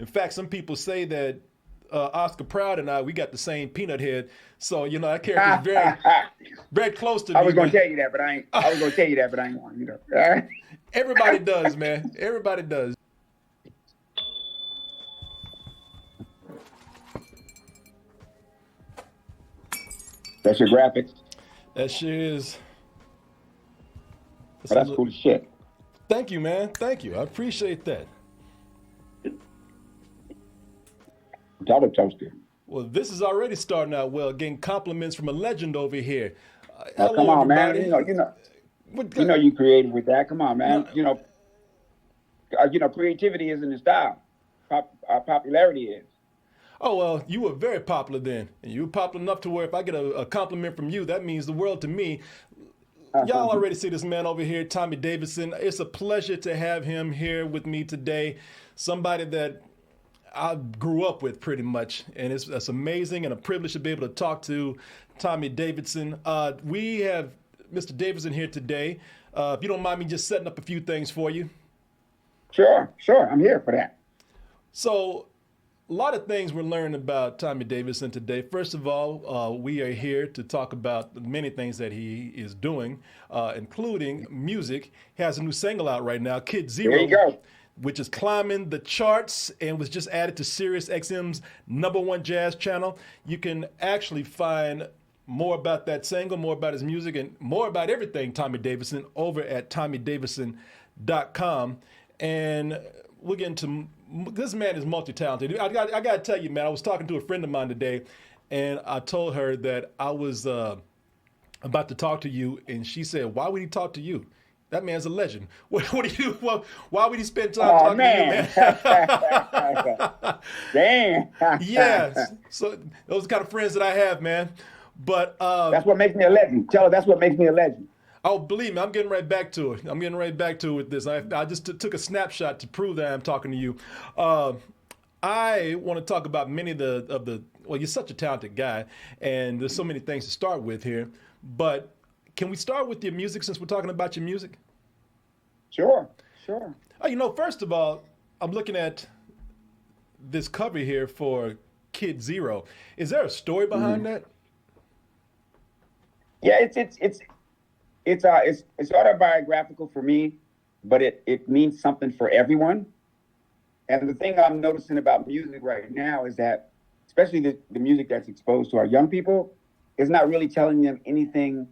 In fact, some people say that Oscar Proud and I, we got the same peanut head. So, that character is very, very close to I me. was gonna tell you that, but I ain't. I was gonna tell you that, but I ain't want. All right. Everybody does, man. Everybody does. That's your graphics. That sure is. Oh, that's cool as shit. Thank you, man. Thank you. I appreciate that. Double toasted. Well, this is already starting out well. Getting compliments from a legend over here. Oh, Hello, come on, everybody. man. You creative with that. Come on, man. No. Creativity isn't the style. Popularity is. Oh, well, you were very popular then. And you were popular enough to where if I get a compliment from you, that means the world to me. Y'all already see this man over here, Tommy Davidson. It's a pleasure to have him here with me today. Somebody that I grew up with pretty much. And it's amazing and a privilege to be able to talk to Tommy Davidson. We have Mr. Davidson here today. If you don't mind me just setting up a few things for you. Sure. I'm here for that. So, a lot of things we're learning about Tommy Davidson today. First of all, we are here to talk about many things that he is doing, including music. He has a new single out right now, Kid Zero. There you go. Which is climbing the charts and was just added to Sirius XM's #1 jazz channel. You can actually find more about that single, more about his music, and more about everything Tommy Davidson over at tommydavidson.com. And we'll get into, this man is multi-talented. I got to tell you, man, I was talking to a friend of mine today, and I told her that I was about to talk to you, and she said, why would he talk to you? That man's a legend. Why would he spend time talking to you, man? Damn. Yeah. So those are the kind of friends that I have, man. But that's what makes me a legend. Tell her that's what makes me a legend. Oh, believe me, I'm getting right back to it. With this. I just took a snapshot to prove that I'm talking to you. I want to talk about many of the. Well, you're such a talented guy, and there's so many things to start with here. But can we start with your music since we're talking about your music? Sure. First of all, I'm looking at this cover here for Kid Zero. Is there a story behind that? Yeah, it's autobiographical for me, but it means something for everyone. And the thing I'm noticing about music right now is that, especially the music that's exposed to our young people, is not really telling them anything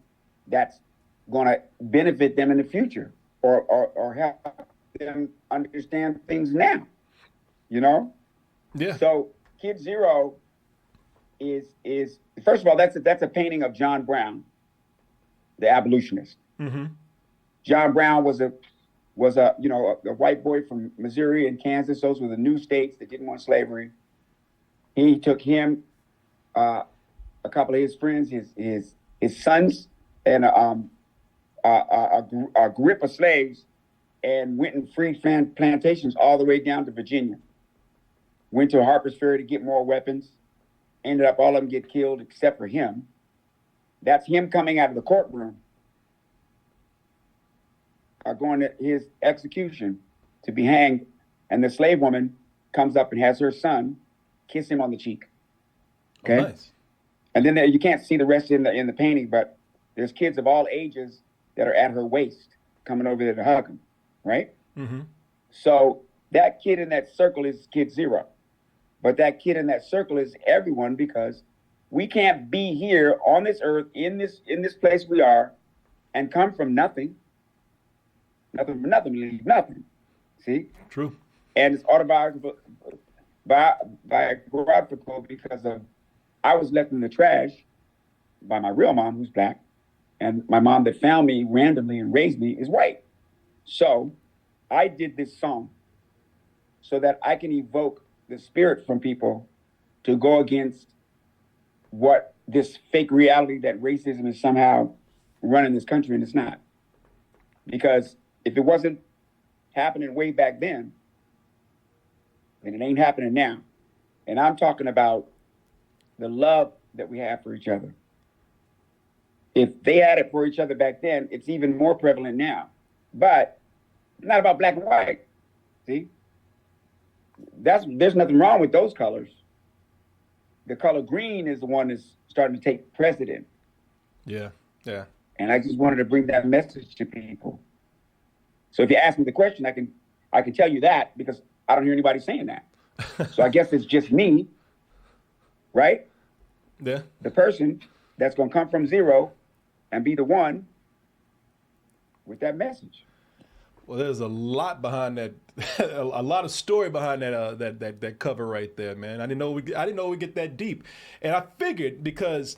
that's going to benefit them in the future or help them understand things now. Yeah. So Kid Zero is first of all, that's a painting of John Brown, the abolitionist. Mm-hmm. John Brown was a white boy from Missouri and Kansas. Those were the new states that didn't want slavery. He took him, a couple of his friends, his sons, and a grip of slaves, and went and freed plantations all the way down to Virginia. Went to Harper's Ferry to get more weapons. Ended up all of them get killed except for him. That's him coming out of the courtroom, going to his execution to be hanged, and the slave woman comes up and has her son kiss him on the cheek. Okay, oh, nice. And then you can't see the rest in the painting, but there's kids of all ages that are at her waist coming over there to hug him, right? Mm-hmm. So that kid in that circle is Kid Zero, but that kid in that circle is everyone, because we can't be here on this earth in this place we are and come from nothing. Nothing. See? True. And it's autobiographical because I was left in the trash by my real mom, who's black, and my mom that found me randomly and raised me is white. So I did this song so that I can evoke the spirit from people to go against what this fake reality that racism is somehow running this country, and it's not. Because if it wasn't happening way back then it ain't happening now. And I'm talking about the love that we have for each other. If they had it for each other back then, it's even more prevalent now. But it's not about black and white. See? there's nothing wrong with those colors. The color green is the one that's starting to take precedent. Yeah, yeah. And I just wanted to bring that message to people. So if you ask me the question, I can tell you that because I don't hear anybody saying that. So I guess it's just me, right? Yeah. The person that's going to come from zero and be the one with that message. Well, there's a lot behind that, a lot of story behind that cover right there, man. I didn't know we get that deep, and I figured because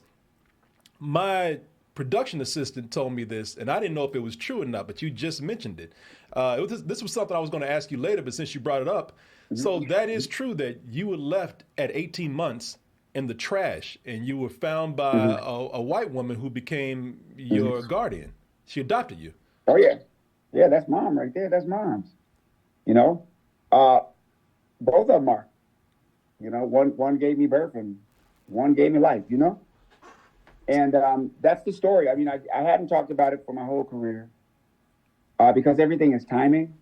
my production assistant told me this, and I didn't know if it was true or not, but you just mentioned it. This was something I was going to ask you later, but since you brought it up, so that is true that you were left at 18 months in the trash, and you were found by a white woman who became your guardian. She adopted you. Oh yeah. Yeah, that's mom right there. That's mom's. You know, both of them are. You know, one gave me birth and one gave me life. You know, and that's the story. I mean, I hadn't talked about it for my whole career because everything is timing.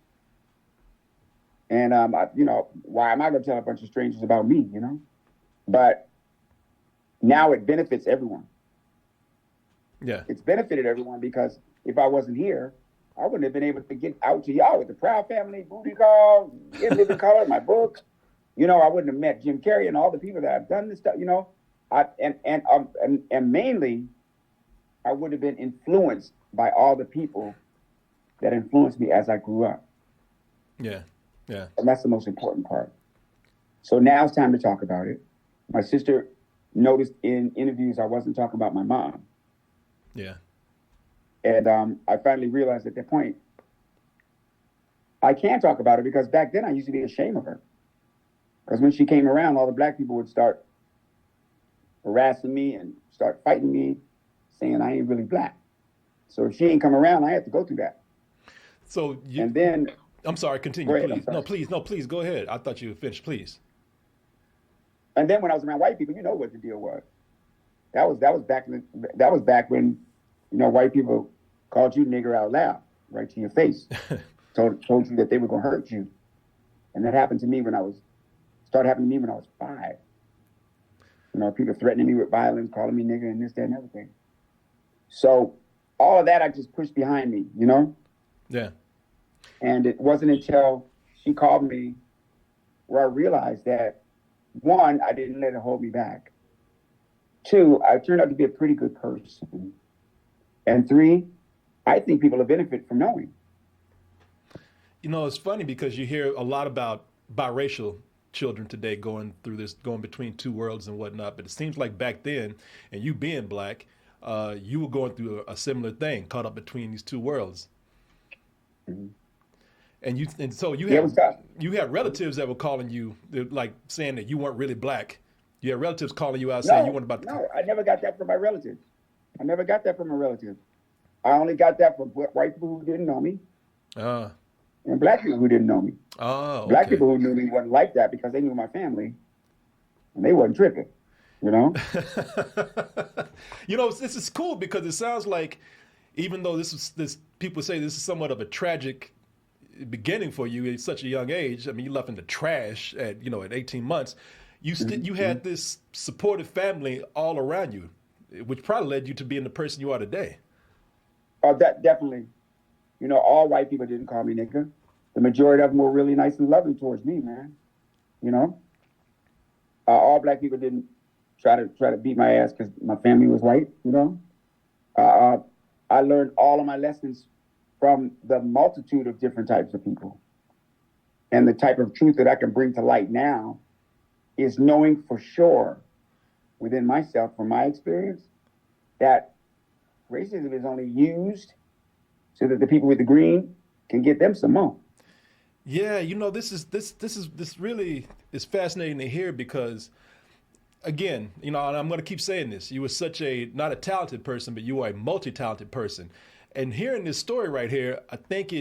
And you know, why am I going to tell a bunch of strangers about me? You know, but now it benefits everyone. Yeah, it's benefited everyone because if I wasn't here, I wouldn't have been able to get out to y'all with the Proud Family, Booty Call, In Living Color, my book. You know, I wouldn't have met Jim Carrey and all the people that have done this stuff. You know, and mainly, I would have been influenced by all the people that influenced me as I grew up. Yeah, yeah. And that's the most important part. So now it's time to talk about it. My sister noticed in interviews I wasn't talking about my mom. Yeah. And I finally realized at that point, I can't talk about her because back then I used to be ashamed of her. Because when she came around, all the black people would start harassing me and start fighting me, saying I ain't really black. So if she ain't come around, I had to go through that. So you, and then I'm sorry, continue, ahead, please. No, please go ahead. I thought you were finished, please. And then when I was around white people, you know what the deal was. That was back when, you know, white people called you nigger out loud, right to your face. told you that they were gonna hurt you. And that happened to me started happening to me when I was 5. You know, people threatening me with violence, calling me nigger and this, that, and everything. So all of that I just pushed behind me, you know? Yeah. And it wasn't until she called me where I realized that, 1, I didn't let it hold me back. 2, I turned out to be a pretty good person. And 3, I think people will benefit from knowing. You know, it's funny because you hear a lot about biracial children today going between two worlds and whatnot. But it seems like back then, and you being black, you were going through a similar thing, caught up between these two worlds. Mm-hmm. And so you had relatives that were calling you, like saying that you weren't really black. You had relatives calling you out saying you weren't about to. No, I never got that from my relatives. I never got that from a relative. I only got that from white people who didn't know me. And black people who didn't know me. Oh, okay. Black people who knew me wasn't like that because they knew my family. And they wasn't tripping, you know? You know, this is cool because it sounds like, even though this people say this is somewhat of a tragic beginning for you at such a young age. I mean, you left in the trash at 18 months. You had this supportive family all around you, which probably led you to being the person you are today. Oh, that definitely. You know, all white people didn't call me nigga. The majority of them were really nice and loving towards me, man. You know, all black people didn't try to beat my ass because my family was white. You know, I learned all of my lessons from the multitude of different types of people, and the type of truth that I can bring to light now is knowing for sure within myself, from my experience, that racism is only used so that the people with the green can get them some more. Yeah, you know, this really is fascinating to hear because, again, you know, and I'm going to keep saying this, you were not a talented person, but you were a multi-talented person. And hearing this story right here, I think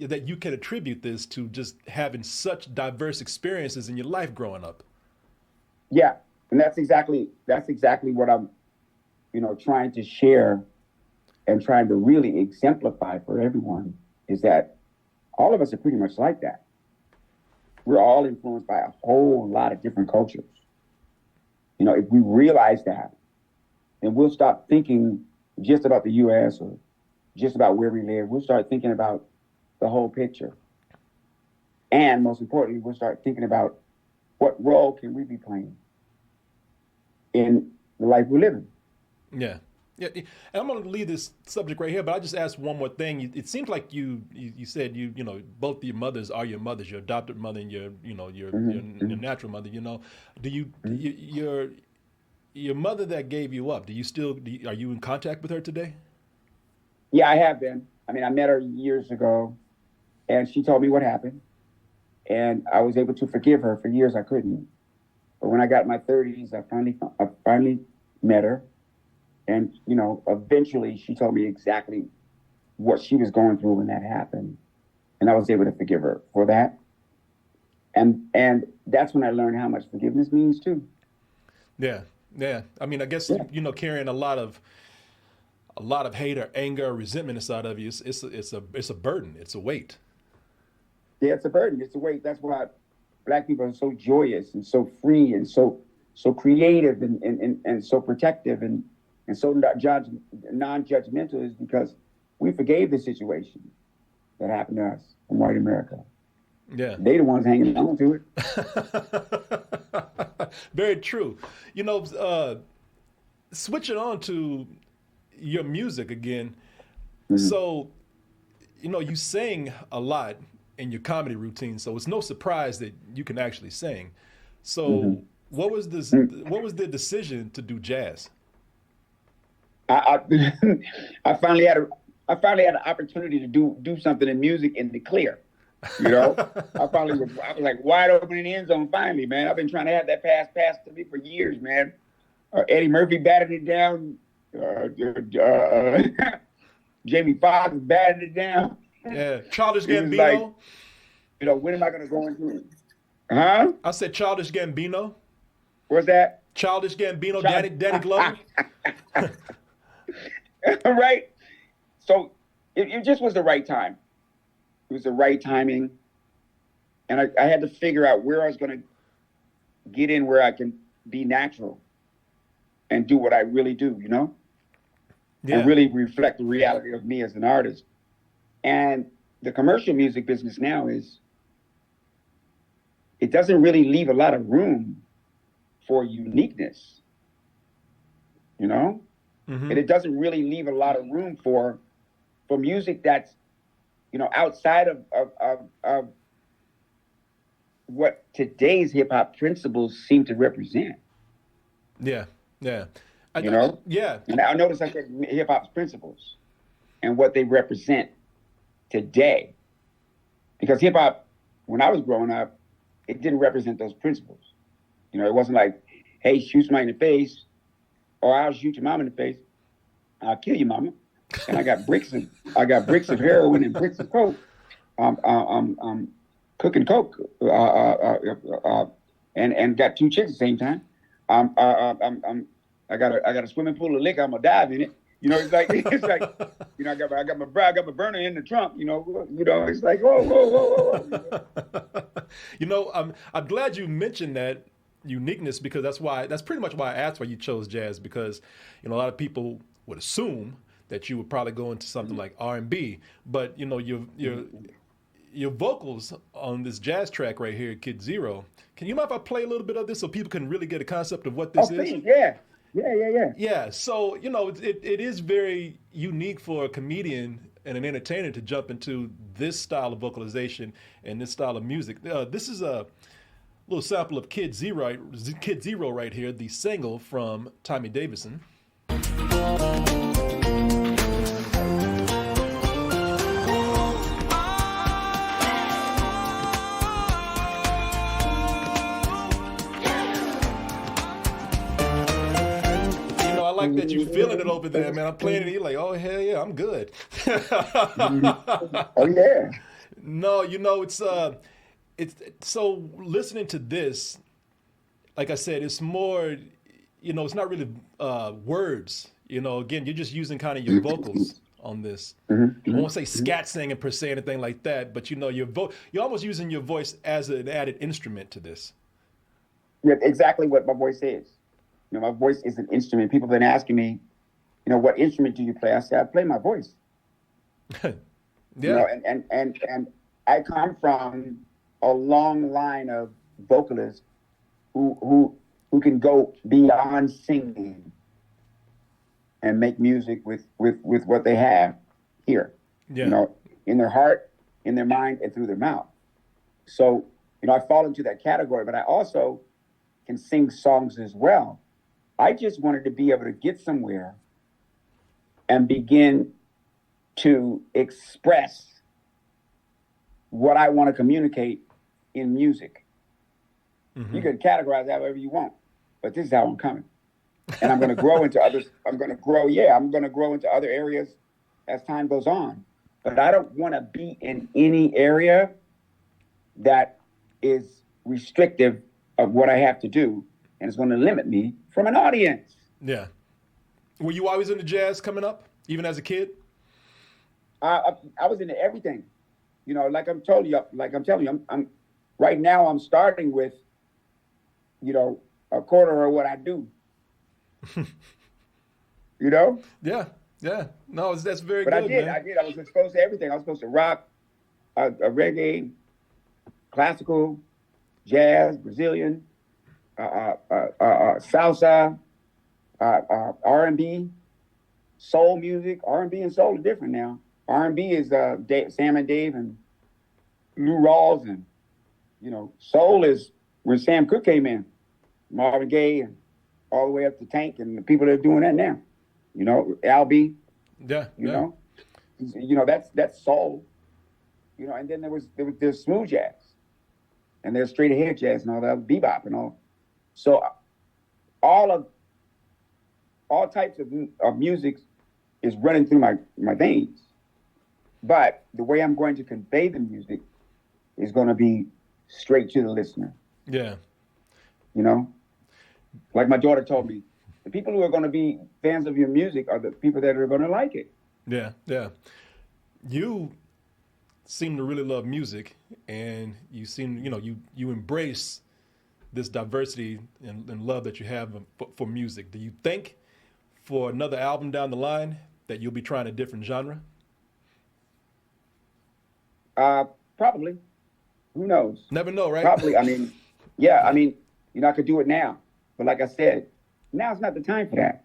that you can attribute this to just having such diverse experiences in your life growing up. Yeah, and that's exactly what I'm, trying to share and trying to really exemplify for everyone, is that all of us are pretty much like that. we're all influenced by a whole lot of different cultures. You know, if we realize that, then we'll stop thinking just about the U.S. or just about where we live. We'll start thinking about the whole picture. And most importantly, we'll start thinking about what role can we be playing in the life we're living. Yeah. Yeah, and I'm going to leave this subject right here, but I just ask one more thing. It seems like you said you know both your mothers are your mothers, your adopted mother and your your natural mother. You know, do you your mother that gave you up? Are you in contact with her today? Yeah, I have been. I mean, I met her years ago, and she told me what happened, and I was able to forgive her. For years, I couldn't, but when I got in my 30s, I finally met her. And, you know, eventually she told me exactly what she was going through when that happened. And I was able to forgive her for that. And that's when I learned how much forgiveness means too. Yeah. Yeah. I mean, I guess, you know, carrying a lot of hate or anger or resentment inside of you, it's a burden. It's a weight. Yeah, it's a burden. It's a weight. That's why Black people are so joyous and so free and so creative and so protective and so non-judgmental, is because we forgave the situation that happened to us in white America. Yeah. They the ones hanging on to it. Very true. You know, switching on to your music again. Mm-hmm. So, you know, you sing a lot in your comedy routine, so it's no surprise that you can actually sing. So what was the decision to do jazz? I finally had an opportunity to do something in music in the clear. You know, I was like wide open in the end zone finally, man. I've been trying to have that pass to me for years, man. Eddie Murphy batted it down. Jamie Foxx batted it down. Yeah, Childish Gambino. Like, you know, when am I going to go into it? Huh? I said Childish Gambino. What's that? Childish Gambino, Danny Glover. Right. So it just was the right time. It was the right timing. And I had to figure out where I was going to get in where I can be natural and do what I really do, you know? Yeah. And really reflect the reality of me as an artist. And the commercial music business now it doesn't really leave a lot of room for uniqueness, you know? Mm-hmm. And it doesn't really leave a lot of room for music that's, you know, outside of what today's hip hop principles seem to represent. Yeah, yeah. You know? Yeah. And I notice I said hip hop's principles and what they represent today. Because hip hop, when I was growing up, it didn't represent those principles. You know, it wasn't like, hey, shoot somebody in the face, or I'll shoot your mom in the face. I'll kill your mama. And I got bricks of heroin and bricks of coke. Cooking coke, and got two chicks at the same time. I got a swimming pool of liquor. I'm gonna dive in it. You know, it's like you know, I got my burner in the trunk. You know, it's like whoa. You know, I'm glad you mentioned that uniqueness, because that's pretty much why I asked why you chose jazz, because, you know, a lot of people would assume that you would probably go into something like R&B, but, you know, your vocals on this jazz track right here, Kid Zero. Can you mind if I play a little bit of this so people can really get a concept of what this is? Yeah. Yeah. So, you know, it is very unique for a comedian and an entertainer to jump into this style of vocalization and this style of music. This is a little sample of Kid Zero right here, the single from Tommy Davidson. I like that you feeling it over there, man. I'm playing it, you're like, oh, hell yeah, I'm good. Oh, yeah. No, you know, it's so listening to this, like I said, it's more, you know, it's not really words. You know, again, you're just using kind of your vocals on this. Mm-hmm. I won't say Mm-hmm. scat singing per se, anything like that, but you're almost using your voice as an added instrument to this. Yeah, exactly what my voice is. My voice is an instrument. People have been asking me, what instrument do you play? I say, I play my voice. Yeah. And I come from a long line of vocalists who can go beyond singing and make music with what they have here. Yeah. In their heart, in their mind, and through their mouth. So, I fall into that category, but I also can sing songs as well. I just wanted to be able to get somewhere and begin to express what I want to communicate in music. Mm-hmm. You can categorize that however you want, but this is how I'm coming. And I'm going to grow into others. I'm going to grow into other areas as time goes on. But I don't want to be in any area that is restrictive of what I have to do, and it's going to limit me from an audience. Yeah. Were you always into jazz coming up, even as a kid? I was into everything. Like I'm telling you, I'm right now I'm starting with, a quarter of what I do. Yeah. No, that's very but good. But I did. I was exposed to everything. I was exposed to rock, reggae, classical, jazz, Brazilian, salsa, R&B, soul music. R&B and soul are different now. R&B is Sam and Dave and Lou Rawls, and soul is when Sam Cooke came in, Marvin Gaye, and all the way up to Tank and the people that are doing that now. Al B. Yeah. That's soul. And then there's smooth jazz, and there's straight ahead jazz and all that, bebop and all. So all types of music is running through my veins. But the way I'm going to convey the music is going to be straight to the listener. Yeah. Like my daughter told me, the people who are going to be fans of your music are the people that are going to like it. Yeah. You seem to really love music, and you seem, you embrace this diversity and love that you have for music. Do you think for another album down the line that you'll be trying a different genre? Probably. Who knows? Never know, right? Probably. I could do it now. But like I said, now's not the time for that.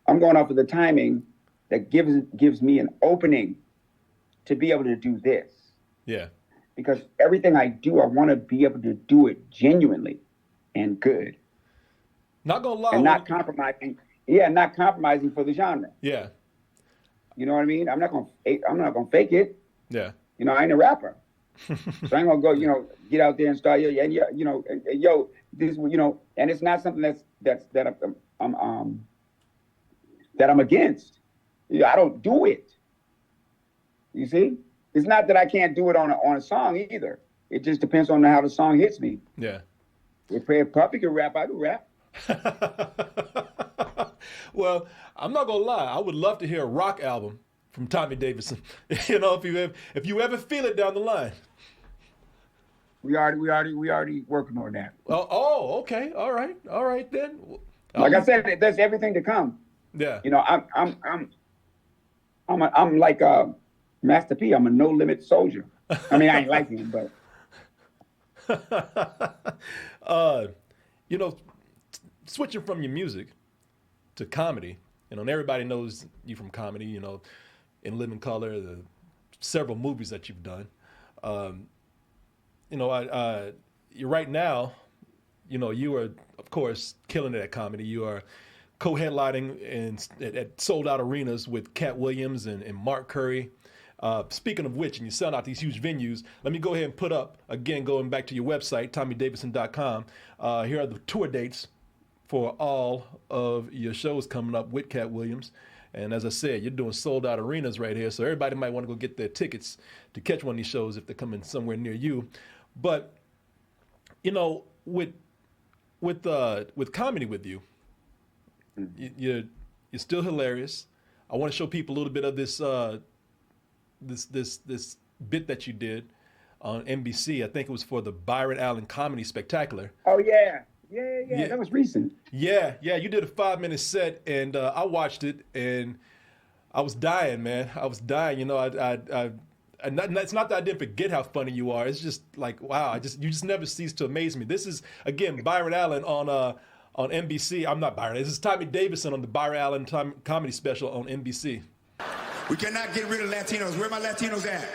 I'm going off of the timing that gives me an opening to be able to do this. Yeah. Because everything I do, I want to be able to do it genuinely and good. Not gonna lie. And not compromising. Yeah, not compromising for the genre. Yeah. You know what I mean? I'm not gonna fake it. Yeah. I ain't a rapper. So I ain't gonna go, get out there and start, this, and it's not something that I'm against. I don't do it. You see, it's not that I can't do it on a song either. It just depends on how the song hits me. Yeah. If Puppy can rap, I can rap. Well, I'm not gonna lie. I would love to hear a rock album from Tommy Davidson. If you ever feel it down the line. We already working on that. Oh, okay. All right then. Like I said, there's everything to come. Yeah. I'm like Master P. I'm a no limit soldier. I mean, I ain't like him, but switching from your music to comedy, and everybody knows you from comedy, In Living Color, the several movies that you've done. You right now, you are, of course, killing it at comedy. You are co-headlining at sold out arenas with Cat Williams and Mark Korey. Speaking of which, and you sell out these huge venues, let me go ahead and put up, again, going back to your website, tommydavidson.com. Here are the tour dates for all of your shows coming up with Cat Williams. And as I said, you're doing sold out arenas right here. So everybody might want to go get their tickets to catch one of these shows if they're coming somewhere near you. But, with comedy with you, you're still hilarious. I want to show people a little bit of this this bit that you did on NBC. I think it was for the Byron Allen Comedy Spectacular. Oh yeah. That was recent. Yeah. You did a 5-minute set, and I watched it, and I was dying, man. I was dying. You know, and it's not that I didn't forget how funny you are. It's just like, wow, you just never cease to amaze me. This is, again, Byron Allen on NBC. I'm not Byron. This is Tommy Davidson on the Byron Allen comedy special on NBC. We cannot get rid of Latinos. Where are my Latinos at?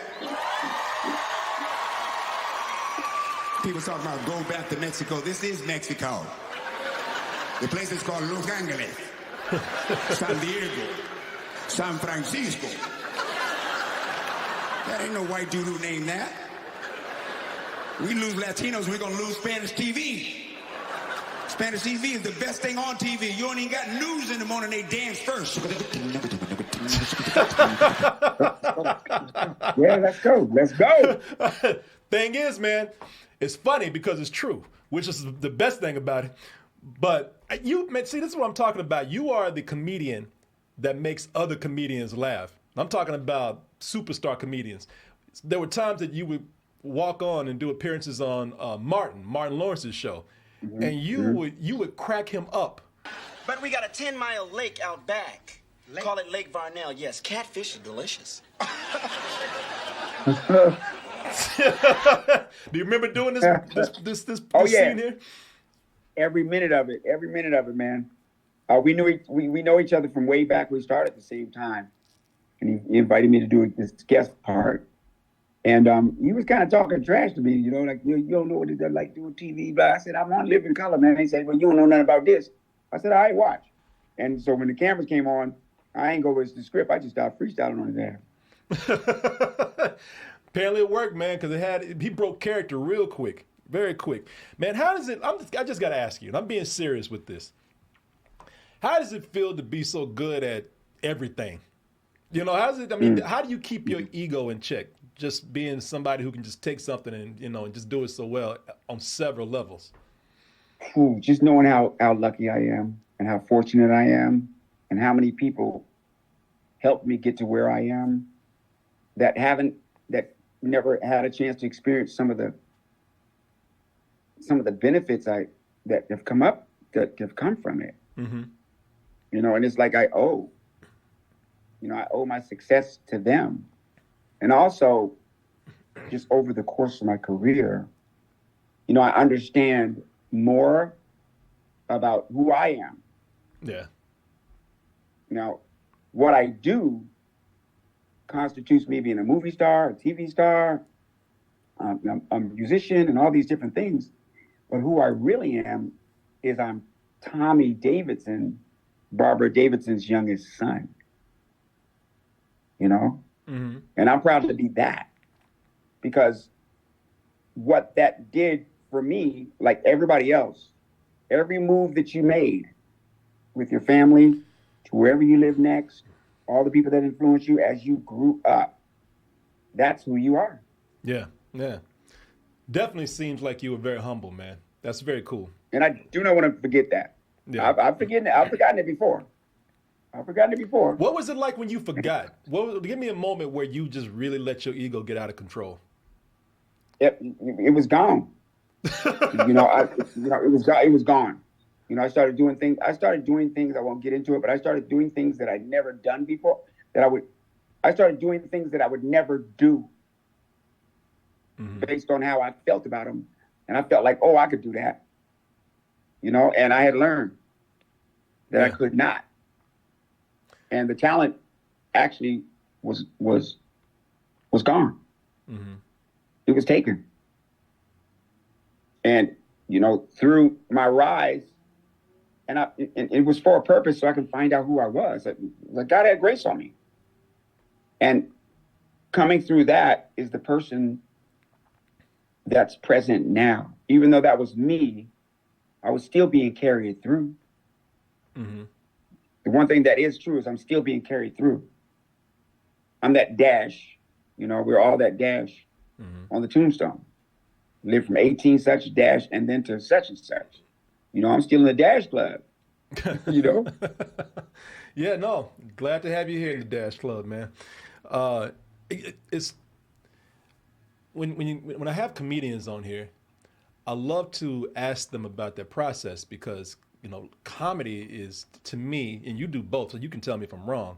People talk about go back to Mexico. This is Mexico. The place is called Los Angeles, San Diego, San Francisco. That ain't no white dude who named that. We lose Latinos, we're gonna lose Spanish TV. Spanish TV is the best thing on TV. You don't even got news in the morning, they dance first. Yeah, let's go. Thing is, man, it's funny because it's true, which is the best thing about it. But see, this is what I'm talking about. You are the comedian that makes other comedians laugh. I'm talking about superstar comedians. There were times that you would walk on and do appearances on Martin Lawrence's show, and you would crack him up. But we got a 10-mile lake out back. Call it Lake Varnell. Yes, catfish are delicious. Do you remember doing this scene here? Every minute of it, man. We know each other from way back. We started at the same time, and he invited me to do this guest part. And he was kind of talking trash to me, you know, like, you don't know what it's like doing TV. But I said, I'm on Living Color, man. He said, well, you don't know nothing about this. I said, all right, watch. And so when the cameras came on, I ain't go with the script. I just started freestyling on his ass. Apparently it worked, man, because he broke character real quick, very quick. Man, how does it, I just got to ask you, and I'm being serious with this. How does it feel to be so good at everything? You know, how do you keep your ego in check? Just being somebody who can just take something and just do it so well on several levels. Just knowing how lucky I am and how fortunate I am and how many people helped me get to where I am that never had a chance to experience some of the benefits that have come from it. Mm-hmm. You know, and it's like I owe my success to them. And also, just over the course of my career, you know, I understand more about who I am. Yeah. Now, what I do constitutes me being a movie star, a TV star, I'm a musician, and all these different things. But who I really am is I'm Tommy Davidson, Barbara Davidson's youngest son. You know? Mm-hmm. And I'm proud to be that, because what that did for me, like everybody else, every move that you made with your family to wherever you live next, all the people that influenced you as you grew up, that's who you are. Yeah. Definitely seems like you were very humble, man. That's very cool. And I do not want to forget that. Yeah. I've forgotten it before. What was it like when you forgot? Give me a moment where you just really let your ego get out of control. It was gone. It was gone. You know, I started doing things. I won't get into it, but I started doing things that I'd never done before. I started doing things that I would never do, based on how I felt about them, and I felt like, oh, I could do that. You know, and I had learned that I could not. And the talent actually was gone. Mm-hmm. It was taken. And, you know, through my rise, and it was for a purpose, so I can find out who I was. Like God had grace on me. And coming through that is the person that's present now. Even though that was me, I was still being carried through. Mm-hmm. The one thing that is true is I'm still being carried through. I'm that dash, you know, we're all that dash on the tombstone. Live from 18 such dash and then to such and such. You know, I'm still in the dash club. You know? Yeah, no, glad to have you here in the Dash Club, man. It's when I have comedians on here, I love to ask them about their process because comedy is to me, and you do both, so you can tell me if I'm wrong.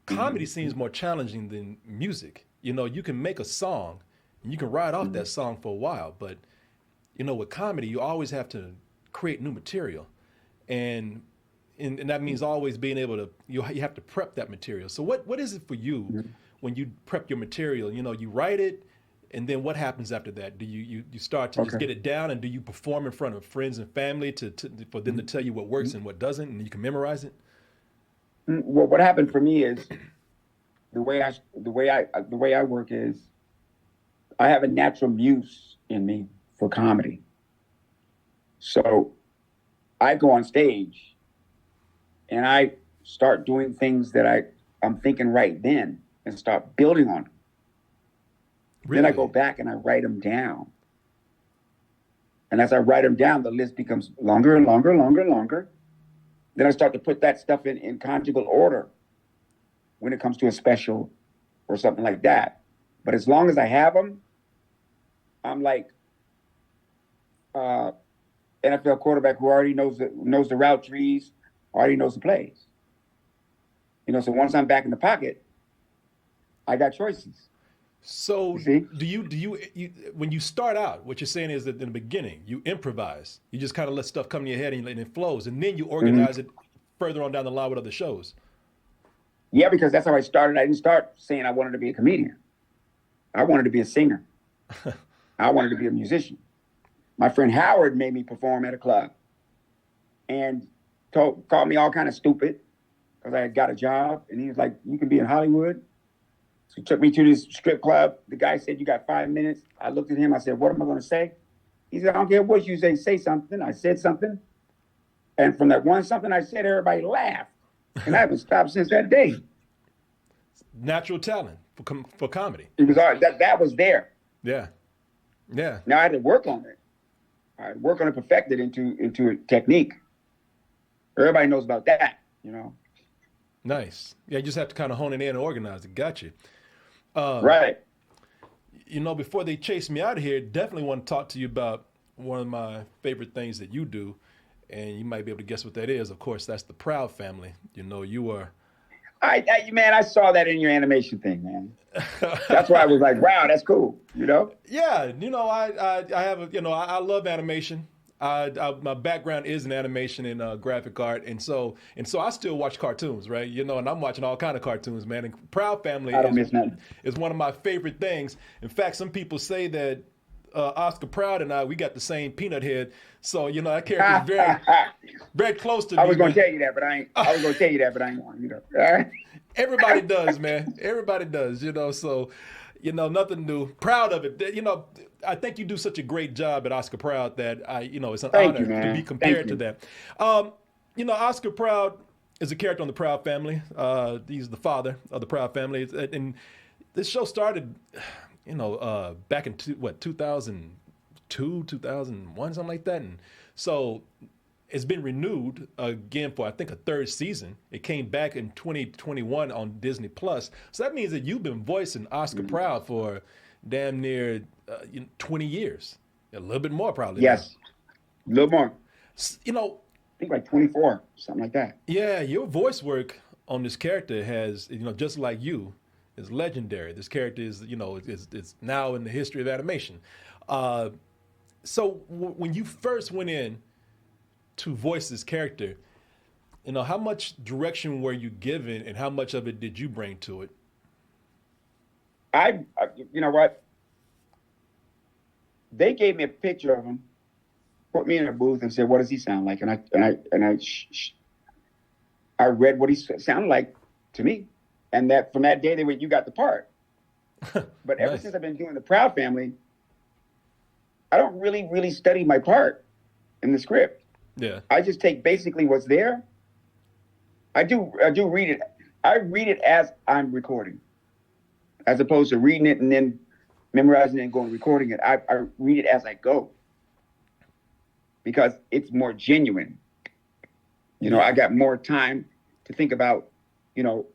Comedy seems more challenging than music. You can make a song and you can ride off that song for a while, but with comedy, you always have to create new material, and that means always being able to you have to prep that material. So what is it for you when you prep your material? You write it, and then what happens after that? Do you start to just get it down, and do you perform in front of friends and family for them to tell you what works and what doesn't, and you can memorize it? Well, what happened for me is the way I work is I have a natural muse in me for comedy. So I go on stage and I start doing things that I'm thinking right then and start building on them. Really? Then I go back and I write them down. And as I write them down, the list becomes longer and longer and longer and longer. Then I start to put that stuff in conjugal order when it comes to a special or something like that. But as long as I have them, I'm like NFL quarterback who already knows the route trees, already knows the plays. So once I'm back in the pocket, I got choices. So do you when you start out, what you're saying is that in the beginning you improvise, you just kind of let stuff come to your head and it flows, and then you organize it further on down the line with other shows? Yeah, because that's how I started. I didn't start saying I wanted to be a comedian. I wanted to be a singer. I wanted to be a musician. My friend Howard made me perform at a club and called me all kind of stupid because I had got a job, and he was like, "You can be in Hollywood." So he took me to this strip club. The guy said, "You got 5 minutes." I looked at him. I said, "What am I going to say?" He said, "I don't care what you say something." I said something. And from that one something I said, everybody laughed. And I haven't stopped since that day. Natural talent for comedy. It was all that was there. Yeah. Yeah. Now I had to work on it. I had to work on it, perfect it into a technique. Everybody knows about that, Nice. Yeah, you just have to kind of hone it in and organize it. Got you. Right. Before they chase me out of here, definitely want to talk to you about one of my favorite things that you do, and you might be able to guess what that is. Of course, that's the Proud Family. You are. Man, I saw that in your animation thing, man. That's why I was like, wow, that's cool. Yeah. I have I love animation. My background is in animation and graphic art, and so I still watch cartoons, right? And I'm watching all kind of cartoons, man. And Proud Family is one of my favorite things. In fact, some people say that Oscar Proud and we got the same peanut head, so that character is very, very close to me. I was going to tell you that, but I ain't. I was going to tell you that, but I ain't want. Everybody does, man. Everybody does, So, nothing new. Proud of it. I think you do such a great job at Oscar Proud that it's an honor to be compared to that. Oscar Proud is a character on the Proud Family. He's the father of the Proud Family, and this show started, back in 2002, 2001, something like that, and so it's been renewed again for I think a third season. It came back in 2021 on Disney Plus. So that means that you've been voicing Oscar Proud for damn near 20 years, a little bit more probably. Yes, a little more. I think like 24, something like that. Yeah, your voice work on this character has, just like you, is legendary. This character is, is now in the history of animation. So when you first went in to voice this character, how much direction were you given, and how much of it did you bring to it? You know what? They gave me a picture of him, put me in a booth, and said, "What does he sound like?" And I read what he sounded like to me, and that from that day they went, "You got the part." But ever since I've been doing the Proud Family, I don't really study my part in the script. Yeah, I just take basically what's there. I do read it. I read it as I'm recording, as opposed to reading it and then memorizing it and going and recording it. I read it as I go because it's more genuine. You know, I got more time to think about, you know,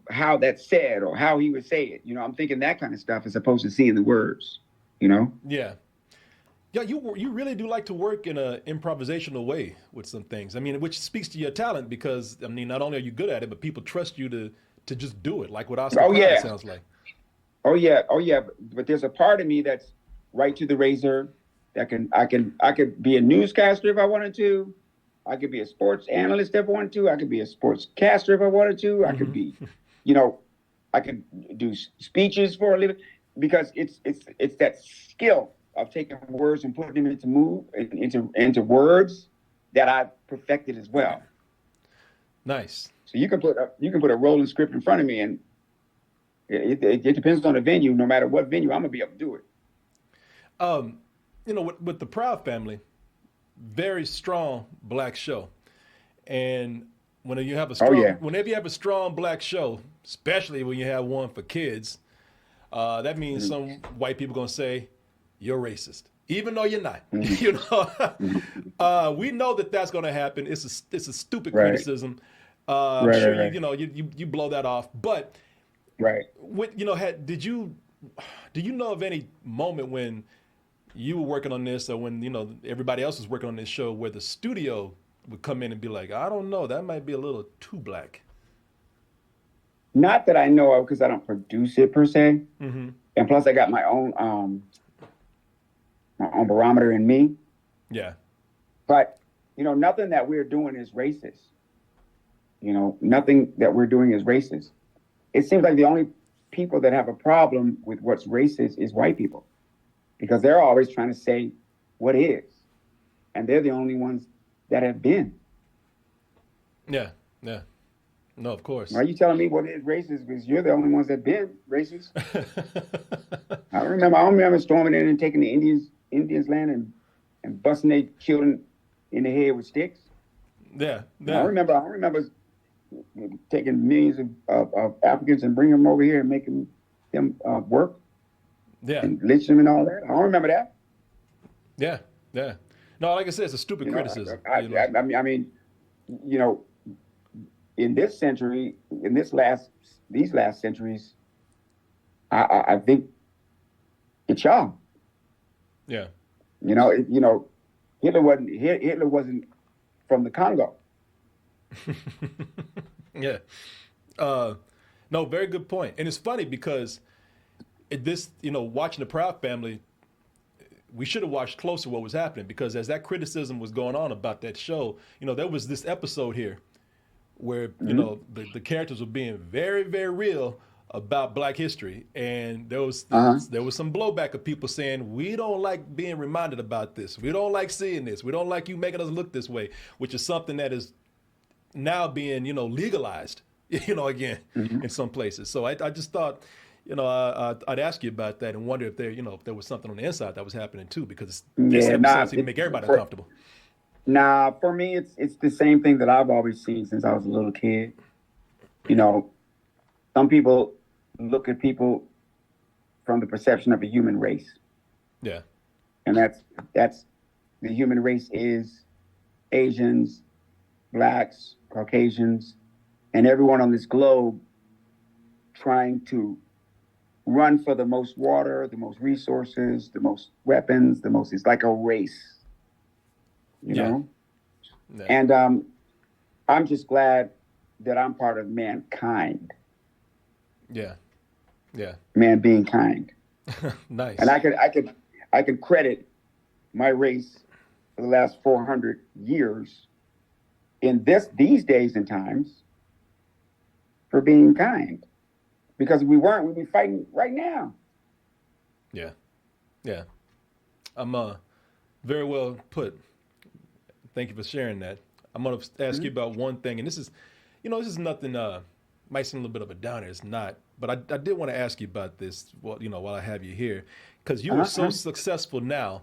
how that's said or how he would say it. You know, I'm thinking that kind of stuff as opposed to seeing the words, you know? Yeah. Yeah, you really do like to work in a improvisational way with some things. I mean, which speaks to your talent because, I mean, not only are you good at it, but people trust you to just do it, like what Oscar Oh, Clyde yeah. sounds like. Oh, yeah. Oh, yeah. But there's a part of me that's right to the razor that I could be a newscaster if I wanted to. I could be a sports analyst if I wanted to. I could be a sportscaster if I wanted to. I could be, you know, I could do speeches for a living because it's that skill of taking words and putting them into words that I've perfected as well. Nice. So you can put a rolling script in front of me, and it depends on the venue. No matter what venue, I'm gonna be able to do it. You know, with the Proud Family, very strong black show, and when you have a strong, whenever you have a strong black show, especially when you have one for kids, that means some white people gonna say you're racist, even though you're not. You know, we know that that's gonna happen. It's a stupid criticism. I'm sure you know you blow that off, but you know, do you know of any moment when you were working on this, or when, you know, everybody else was working on this show, where the studio would come in and be like, I don't know, that might be a little too black? Not that I know of, because I don't produce it per se. And plus I got my own barometer in me. Yeah. But, you know, nothing that we're doing is racist. You know, nothing that we're doing is racist. It seems like the only people that have a problem with what's racist is white people, because they're always trying to say what is, and they're the only ones that have been. Yeah. No, of course. Why are you telling me what is racist? Because you're the only ones that been racist. I don't remember storming in and taking the Indians' land and busting their children in the head with sticks. Yeah. I don't remember taking millions of Africans and bringing them over here and making them work. Yeah. And lynch them and all that. I don't remember that. Yeah. No, like I said, it's a stupid criticism. I mean, you know, in this century, these last centuries, I think it's y'all. Yeah. You know, Hitler wasn't from the Congo. Yeah. No, very good point. And it's funny because you know, watching the Proud Family, we should have watched closer what was happening, because as that criticism was going on about that show, you know, there was this episode here where, you know, the characters were being very, very real about Black history. And there was some blowback of people saying, we don't like being reminded about this. We don't like seeing this. We don't like you making us look this way, which is something that is now being, you know, legalized, you know, again, in some places. So I just thought, you know, I'd ask you about that and wonder if there was something on the inside that was happening too, because this episode seemed to make everybody uncomfortable. Nah, for me, it's the same thing that I've always seen since I was a little kid. You know, some people look at people from the perception of a human race. Yeah. And that's the human race is Asians, Blacks, Caucasians, and everyone on this globe trying to run for the most water, the most resources, the most weapons, it's like a race, you know? Yeah. And I'm just glad that I'm part of mankind. Yeah. Man being kind. Nice. And I could credit my race for the last 400 years in these days and times for being kind. Because if we weren't, we'd be fighting right now. Yeah. I'm very well put. Thank you for sharing that. I'm going to ask you about one thing, and this is nothing, might seem a little bit of a downer. It's not, but I did want to ask you about this, while I have you here, because you are so successful now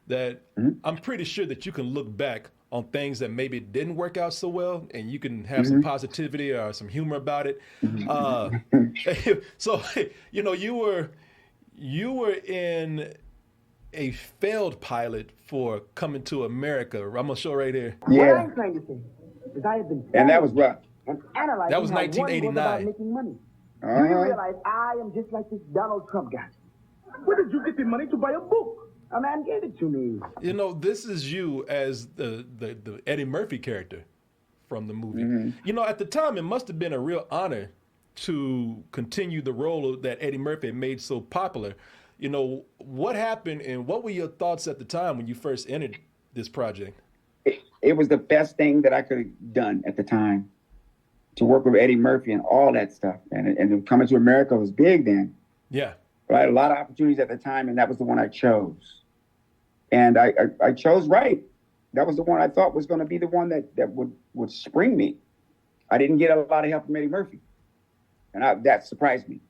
that I'm pretty sure that you can look back on things that maybe didn't work out so well, and you can have some positivity or some humor about it. So, you were in a failed pilot for Coming to America. I'm gonna show right here. Yeah. Because I had been And that was rough. and analyzing That was how one goes 1989. about making money. Do you realize I am just like this Donald Trump guy? Where did you get the money to buy a book? A man gave it to me. You know, this is you as the Eddie Murphy character from the movie. You know, at the time, it must have been a real honor to continue the role that Eddie Murphy had made so popular. You know, what happened and what were your thoughts at the time when you first entered this project? It was the best thing that I could have done at the time, to work with Eddie Murphy and all that stuff. And Coming to America was big then. Yeah. But I had a lot of opportunities at the time, and that was the one I chose. And I chose right. That was the one I thought was going to be the one that would spring me. I didn't get a lot of help from Eddie Murphy. And that surprised me.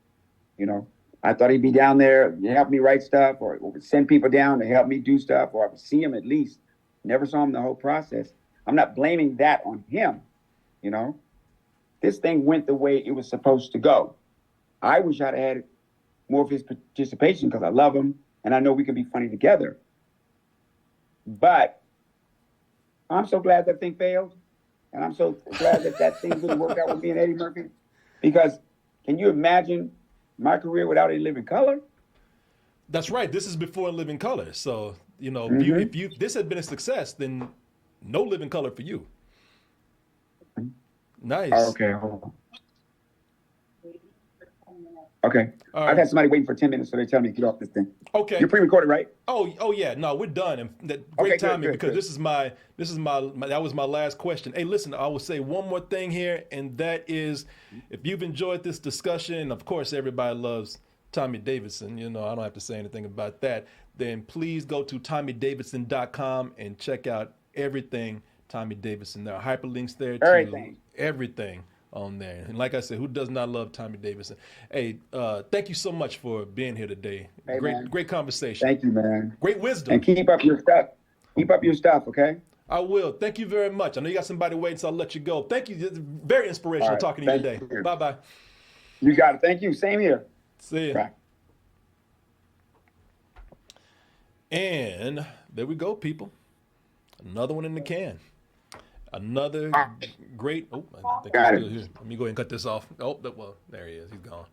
You know, I thought he'd be down there to help me write stuff, or send people down to help me do stuff, or I would see him at least. Never saw him the whole process. I'm not blaming that on him, you know. This thing went the way it was supposed to go. I wish I'd had more of his participation because I love him and I know we can be funny together. But I'm so glad that thing failed. And I'm so glad that thing didn't work out with me and Eddie Murphy. Because can you imagine my career without In Living Color? That's right. This is before In Living Color. So, you know, if this had been a success, then no Living Color for you. Nice. Okay, hold on. Okay. All I've right. had somebody waiting for 10 minutes, so they tell me to get off this thing. Okay. You're pre-recorded, right? Oh yeah. No, we're done. And great Okay, good, timing good, because good. this is my that was my last question. Hey, listen, I will say one more thing here, and that is, if you've enjoyed this discussion, of course, everybody loves Tommy Davidson. You know, I don't have to say anything about that. Then please go to tommydavidson.com and check out everything Tommy Davidson. There are hyperlinks there to everything on there. And like I said, who does not love Tommy Davidson? Hey, thank you so much for being here today. Hey, great conversation. Thank you, man. Great wisdom. And keep up your stuff. Keep up your stuff, okay? I will. Thank you very much. I know you got somebody waiting, so I'll let you go. Thank you. It's very inspirational talking to you today. Bye-bye. You got it. Thank you. Same here. See you. Bye. And there we go, people. Another one in the can. Another great. Oh, I think Got I'm it. still here. Let me go ahead and cut this off. Oh, well, there he is. He's gone.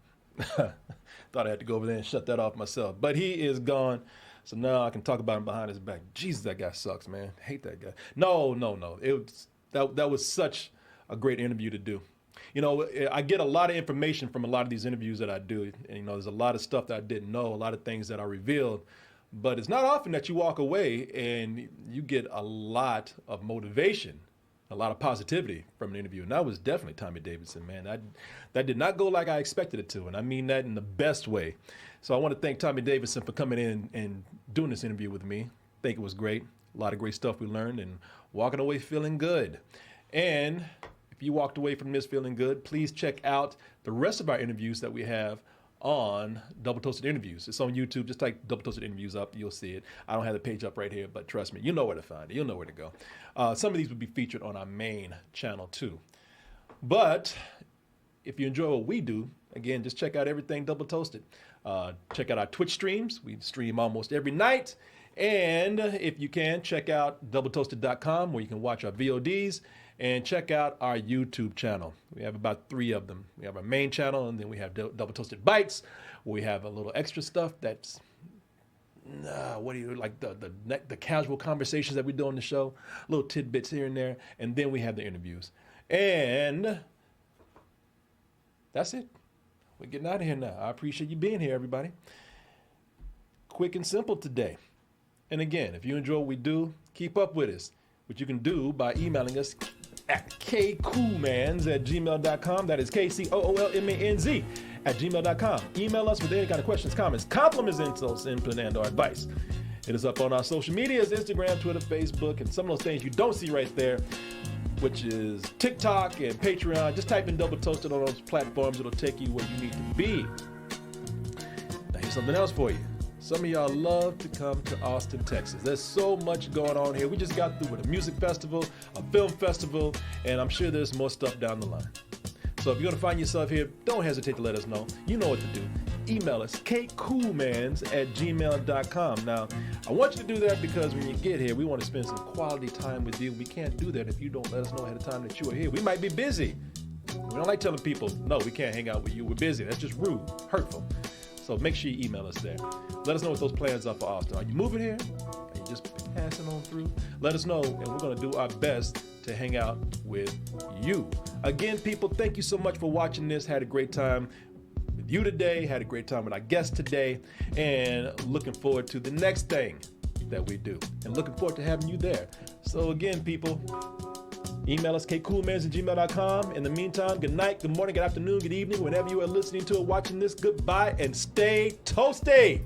Thought I had to go over there and shut that off myself. But he is gone. So now I can talk about him behind his back. Jesus, that guy sucks, man. Hate that guy. No. That was such a great interview to do. You know, I get a lot of information from a lot of these interviews that I do. And, you know, there's a lot of stuff that I didn't know, a lot of things that are revealed. But it's not often that you walk away and you get a lot of motivation, a lot of positivity from an interview. And that was definitely Tommy Davidson, man. That did not go like I expected it to. And I mean that in the best way. So I want to thank Tommy Davidson for coming in and doing this interview with me. I think it was great. A lot of great stuff we learned and walking away feeling good. And if you walked away from this feeling good, please check out the rest of our interviews that we have on Double Toasted Interviews. It's on YouTube. Just type Double Toasted Interviews up. You'll see it. I don't have the page up right here, but trust me, you know where to find it. You'll know where to go. Some of these will be featured on our main channel too. But if you enjoy what we do, again, just check out everything Double Toasted. Check out our Twitch streams. We stream almost every night. And if you can, check out doubletoasted.com where you can watch our VODs. And check out our YouTube channel. We have about 3 of them. We have our main channel, and then we have Double Toasted Bites, where we have a little extra stuff that's, the casual conversations that we do on the show, little tidbits here and there, and then we have the interviews. And that's it. We're getting out of here now. I appreciate you being here, everybody. Quick and simple today. And again, if you enjoy what we do, keep up with us, which you can do by emailing us at kcoolmans@gmail.com. That is KCOOLMANZ@gmail.com. Email us with any kind of questions, comments, compliments, insults, input, and or advice. Hit us up on our social medias, Instagram, Twitter, Facebook, and some of those things you don't see right there, which is TikTok and Patreon. Just type in Double Toasted on those platforms. It'll take you where you need to be. Now here's something else for you. Some of y'all love to come to Austin, Texas. There's so much going on here. We just got through with a music festival, a film festival, and I'm sure there's more stuff down the line. So if you're going to find yourself here, don't hesitate to let us know. You know what to do. email us, kcoolmans@gmail.com. Now, I want you to do that because when you get here, we want to spend some quality time with you. We can't do that if you don't let us know ahead of time that you are here. We might be busy. We don't like telling people, no, we can't hang out with you. We're busy. That's just rude, hurtful. So make sure you email us there. Let us know what those plans are for Austin. Are you moving here? Are you just passing on through? Let us know, and we're going to do our best to hang out with you. Again, people, thank you so much for watching this. Had a great time with you today. Had a great time with our guest today. And looking forward to the next thing that we do. And looking forward to having you there. So again, people, email us, kcoolmans@gmail.com. In the meantime, good night, good morning, good afternoon, good evening, whenever you are listening to it, watching this. Goodbye, and stay toasty.